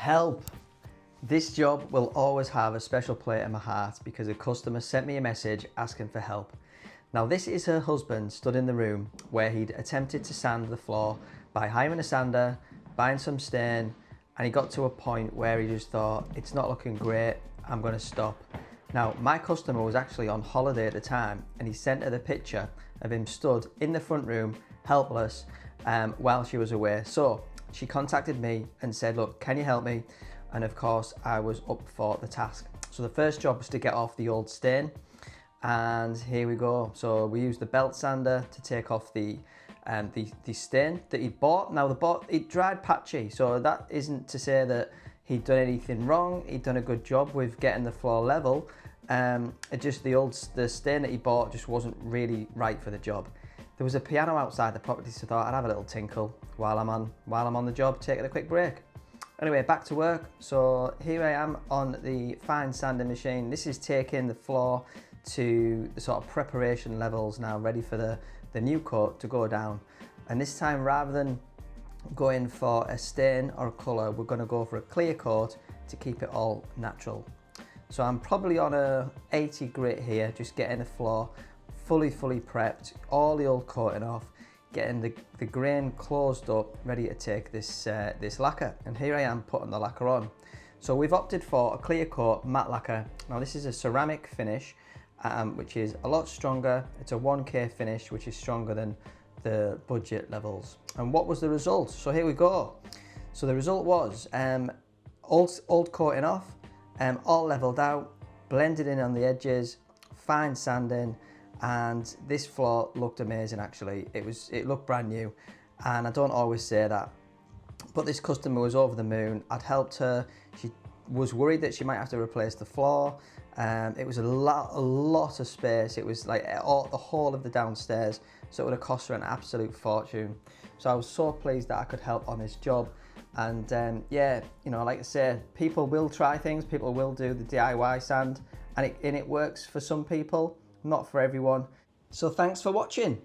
Help! This job will always have a special place in my heart because a customer sent me a message asking for help. Now this is her husband stood in the room where he'd attempted to sand the floor by hiring a sander, buying some stain, and he got to a point where he just thought, it's not looking great, I'm going to stop. Now my customer was actually on holiday at the time and he sent her the picture of him stood in the front room helpless while she was away. So she contacted me and said, look, can you help me? And of course I was up for the task. So the first job was to get off the old stain, and here we go. So we used the belt sander to take off the stain that he'd bought. Now it dried patchy, so that isn't to say that he'd done anything wrong. He'd done a good job with getting the floor level. It just the stain that he bought just wasn't really right for the job. There was a piano outside the property, so I thought I'd have a little tinkle while I'm on the job, taking a quick break. Anyway, back to work. So here I am on the fine sanding machine. This is taking the floor to the sort of preparation levels now, ready for the new coat to go down. And this time, rather than going for a stain or a colour, we're going to go for a clear coat to keep it all natural. So I'm probably on a 80 grit here, just getting the floor fully prepped, all the old coating off, getting the grain closed up, ready to take this lacquer. And here I am putting the lacquer on. So we've opted for a clear coat matte lacquer. Now this is a ceramic finish, which is a lot stronger. It's a 1K finish, which is stronger than the budget levels. And what was the result? So here we go. So the result was old coating off, all leveled out, blended in on the edges, fine sanding, and this floor looked amazing. Actually, it looked brand new, and I don't always say that, but this customer was over the moon. I'd helped her. She was worried that she might have to replace the floor. It was a lot of space. It was like the whole of the downstairs, so it would have cost her an absolute fortune. So I was so pleased that I could help on this job. And yeah, you know, like I said, people will try things, people will do the DIY sand, and it works for some people, not for everyone. So thanks for watching.